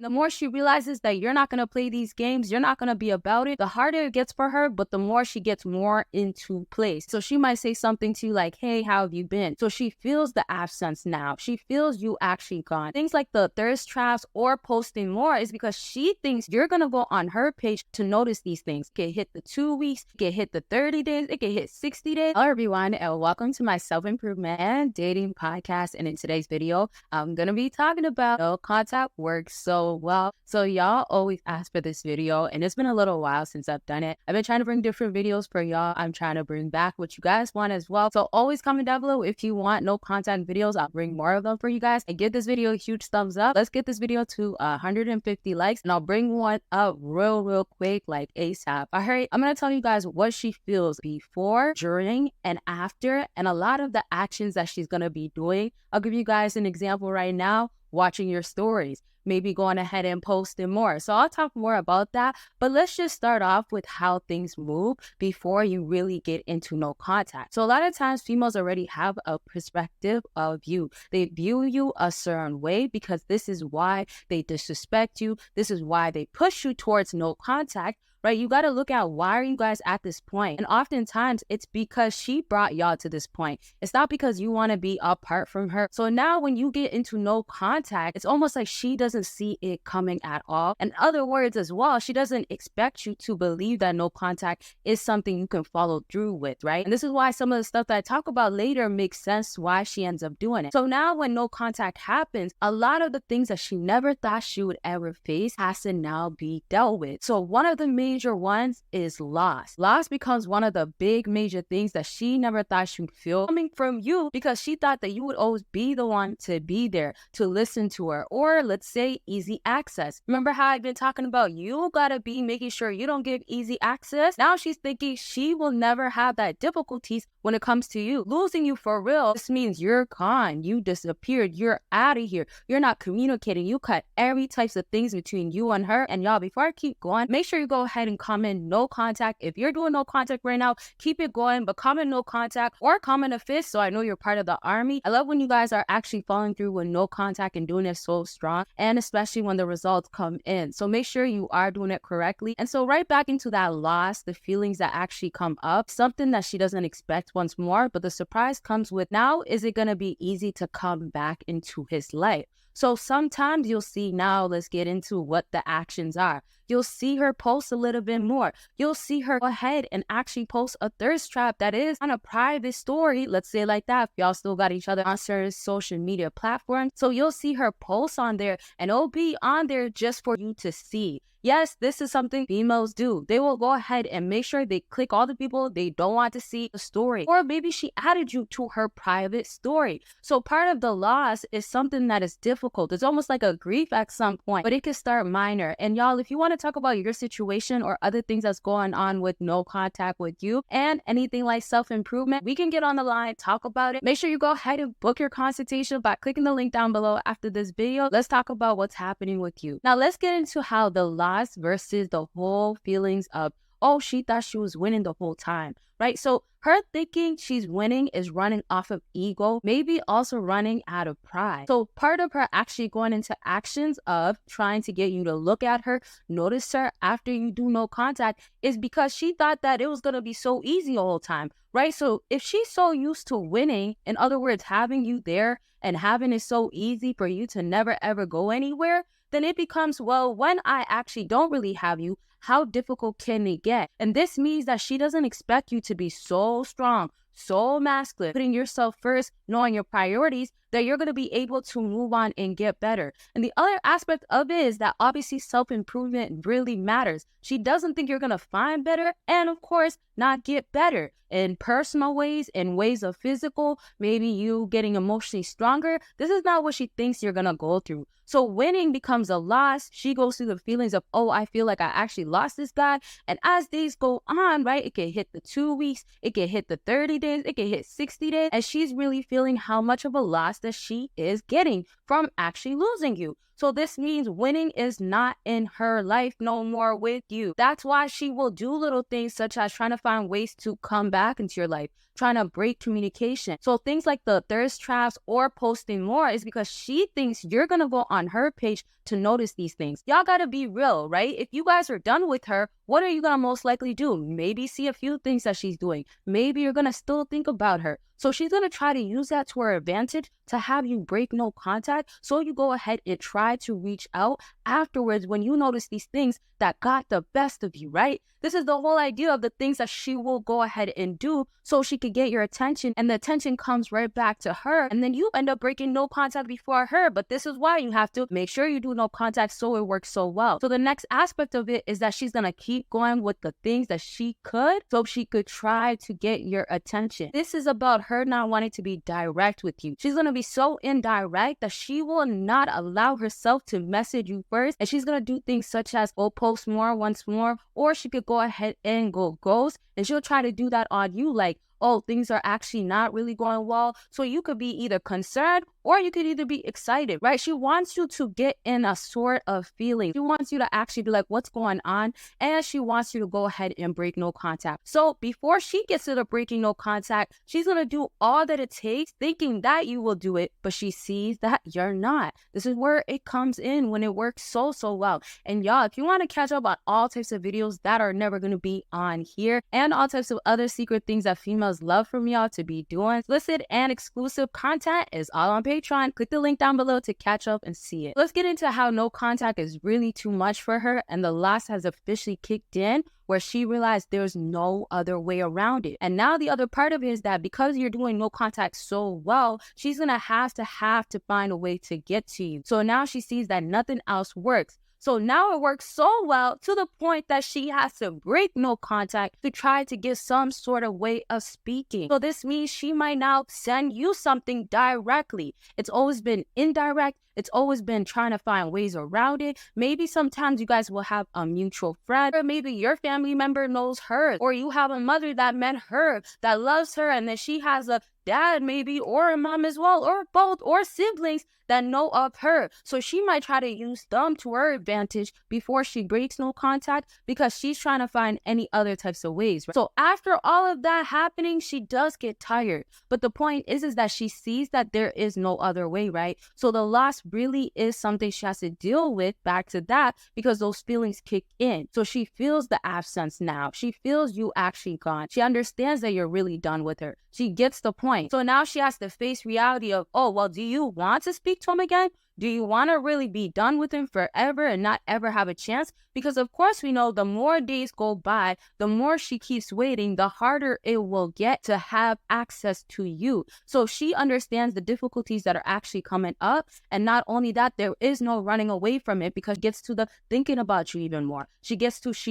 The more she realizes that you're not going to play these games, you're not going to be about it, the harder it gets for her, but the more she gets more into place. So she might say something to you like, hey, how have you been? So she feels the absence now. She feels you actually gone. Things like the thirst traps or posting more is because she thinks you're going to go on her page to notice these things. It can hit the 2 weeks, it can hit the 30 days, it can hit 60 days. Hello everyone, and welcome to my self-improvement and dating podcast. And in today's video, I'm going to be talking about no contact works so well. So y'all always ask for this video, and it's been a little while since I've done it. I've been trying to bring different videos for y'all. I'm trying to bring back what you guys want as well. So always comment down below if you want no contact videos. I'll bring more of them for you guys, and give this video a huge thumbs up. Let's get this video to 150 likes, and I'll bring one up real quick, like ASAP. All right, I'm gonna tell you guys what she feels before, during, and after, and a lot of the actions that she's gonna be doing. I'll give you guys an example right now. Watching your stories, maybe going ahead and posting more. So I'll talk more about that, but let's just start off with how things move before you really get into no contact. So a lot of times females already have a perspective of you. They view you a certain way because this is why they disrespect you. This is why they push you towards no contact. Right? You got to look at why are you guys at this point? And oftentimes it's because she brought y'all to this point. It's not because you want to be apart from her. So now when you get into no contact, it's almost like she doesn't see it coming at all. In other words as well, she doesn't expect you to believe that no contact is something you can follow through with, right? And this is why some of the stuff that I talk about later makes sense why she ends up doing it. So now when no contact happens, a lot of the things that she never thought she would ever face has to now be dealt with. So one of the major ones is loss. Loss becomes one of the big major things that she never thought she would feel coming from you, because she thought that you would always be the one to be there to listen to her, or let's say easy access. Remember how I've been talking about you gotta be making sure you don't give easy access? Now she's thinking she will never have that difficulties when it comes to you. Losing you for real, this means you're gone, you disappeared, you're out of here, you're not communicating, you cut every types of things between you and her. And y'all, before I keep going, make sure you go ahead and comment no contact. If you're doing no contact right now, keep it going, but comment no contact or comment a fist so I know you're part of the army. I love when you guys are actually following through with no contact and doing it so strong, and especially when the results come in. So make sure you are doing it correctly. And so right back into that loss, the feelings that actually come up, something that she doesn't expect once more, but the surprise comes with, now is it going to be easy to come back into his life? So sometimes you'll see, now let's get into what the actions are. You'll see her post a little bit more. You'll see her go ahead and actually post a thirst trap that is on a private story. Let's say it like that. If y'all still got each other on certain social media platforms. So you'll see her post on there, and it'll be on there just for you to see. Yes, this is something females do. They will go ahead and make sure they click all the people they don't want to see the story. Or maybe she added you to her private story. So part of the loss is something that is difficult. It's almost like a grief at some point, but it can start minor. And y'all, if you want to talk about your situation or other things that's going on with no contact with you and anything like self-improvement, we can get on the line, talk about it. Make sure you go ahead and book your consultation by clicking the link down below after this video. Let's talk about what's happening with you. Now let's get into how the loss versus the whole feelings of, oh, she thought she was winning the whole time, right? So her thinking she's winning is running off of ego, maybe also running out of pride. So part of her actually going into actions of trying to get you to look at her, notice her after you do no contact, is because she thought that it was going to be so easy the whole time, right? So if she's so used to winning, in other words, having you there and having it so easy for you to never ever go anywhere, then it becomes, well, when I actually don't really have you, how difficult can it get? And this means that she doesn't expect you to be so strong, so masculine, putting yourself first, knowing your priorities, that you're going to be able to move on and get better. And the other aspect of it is that obviously self-improvement really matters. She doesn't think you're going to find better and, of course, not get better in personal ways, in ways of physical, maybe you getting emotionally stronger. This is not what she thinks you're going to go through. So winning becomes a loss. She goes through the feelings of, oh, I feel like I actually lost this guy. And as days go on, right, it can hit the 2 weeks, it can hit the 30 days, it can hit 60 days. And she's really feeling how much of a loss that she is getting from actually losing you. So this means winning is not in her life no more with you. That's why she will do little things such as trying to find ways to come back into your life, trying to break communication. So things like the thirst traps or posting more is because she thinks you're going to go on her page to notice these things. Y'all got to be real, right? If you guys are done with her, what are you going to most likely do? Maybe see a few things that she's doing. Maybe you're going to still think about her. So she's going to try to use that to her advantage to have you break no contact. So you go ahead and try to reach out afterwards when you notice these things that got the best of you, right? This is the whole idea of the things that she will go ahead and do so she could get your attention, and the attention comes right back to her, and then you end up breaking no contact before her. But this is why you have to make sure you do no contact so it works so well. So the next aspect of it is that she's going to keep going with the things that she could so she could try to get your attention. This is about her not wanting to be direct with you. She's going to be so indirect that she will not allow herself to message you first, and she's going to do things such as go post more once more, or she could go ahead and go ghost, and she'll try to do that on you like, oh, things are actually not really going well. So you could be either concerned or you could either be excited, right? She wants you to get in a sort of feeling. She wants you to actually be like, what's going on? And she wants you to go ahead and break no contact. So before she gets to the breaking no contact, she's going to do all that it takes thinking that you will do it, but she sees that you're not. This is where it comes in when it works so well. And y'all, if you want to catch up on all types of videos that are never going to be on here and all types of other secret things that females love from y'all to be doing, explicit and exclusive content is all on Patreon. Click the link down below to catch up and see it. Let's get into how no contact is really too much for her, and the loss has officially kicked in where she realized there's no other way around it. And now the other part of it is that because you're doing no contact so well, she's gonna have to find a way to get to you. So now she sees that nothing else works. So now it works so well to the point that she has to break no contact to try to get some sort of way of speaking. So this means she might now send you something directly. It's always been indirect. It's always been trying to find ways around it. Maybe sometimes you guys will have a mutual friend, or maybe your family member knows her, or you have a mother that met her, that loves her, and then she has a dad maybe, or a mom as well, or both, or siblings that know of her. So she might try to use them to her advantage before she breaks no contact because she's trying to find any other types of ways. Right? So after all of that happening, she does get tired. But the point is that she sees that there is no other way, right? So the loss really is something she has to deal with, back to that, because those feelings kick in. So she feels the absence now. She feels you actually gone. She understands that you're really done with her. She gets the point. So now she has to face reality of, oh, well, do you want to speak to him again? Do you want to really be done with him forever and not ever have a chance? Because of course we know the more days go by, the more she keeps waiting, the harder it will get to have access to you. So she understands the difficulties that are actually coming up. And not only that, there is no running away from it because she gets to the thinking about you even more. She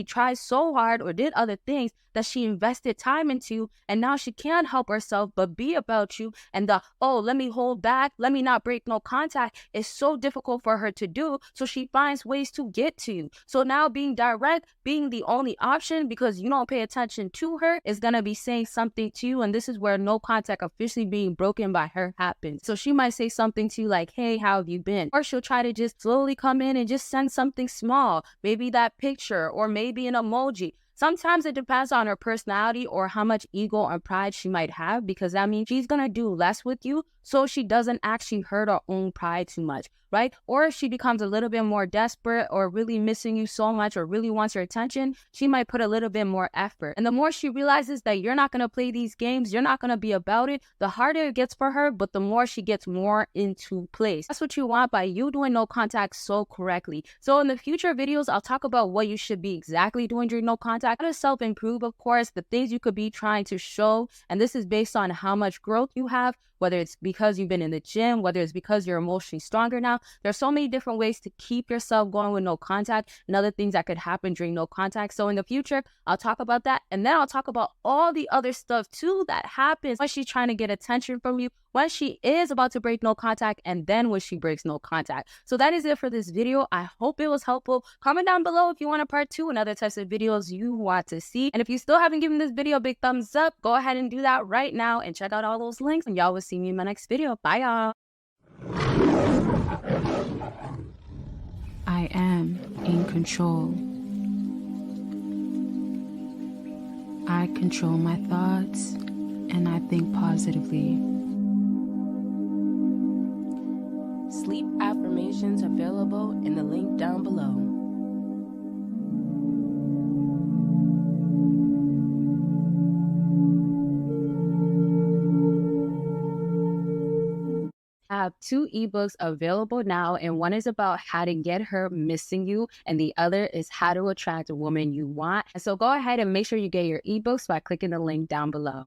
tries so hard or did other things that she invested time into, and now she can't help herself but be about you. And let me hold back, let me not break no contact is so difficult for her to do. So she finds ways to get to you. So now being direct, being the only option because you don't pay attention to her, is going to be saying something to you. And this is where no contact officially being broken by her happens. So she might say something to you like, hey, how have you been? Or she'll try to just slowly come in and just send something small, maybe that picture or maybe an emoji. Sometimes it depends on her personality or how much ego and pride she might have, because that means she's going to do less with you so she doesn't actually hurt her own pride too much, right? Or if she becomes a little bit more desperate or really missing you so much or really wants your attention, she might put a little bit more effort. And the more she realizes that you're not going to play these games, you're not going to be about it, the harder it gets for her, but the more she gets more into place. That's what you want by you doing no contact so correctly. So in the future videos, I'll talk about what you should be exactly doing during no contact. How to self-improve, of course, the things you could be trying to show. And this is based on how much growth you have, whether it's because you've been in the gym, whether it's because you're emotionally stronger now. There's so many different ways to keep yourself going with no contact and other things that could happen during no contact. So in the future, I'll talk about that. And then I'll talk about all the other stuff too that happens when she's trying to get attention from you, when she is about to break no contact, and then when she breaks no contact. So that is it for this video. I hope it was helpful. Comment down below if you want a part 2 and other types of videos you want to see. And if you still haven't given this video a big thumbs up, go ahead and do that right now and check out all those links. And y'all will see me in my next video. Bye, y'all. I am in control. I control my thoughts and I think positively. Sleep affirmations available in the link down below. I have 2 ebooks available now, and one is about how to get her missing you, and the other is how to attract a woman you want. And so go ahead and make sure you get your ebooks by clicking the link down below.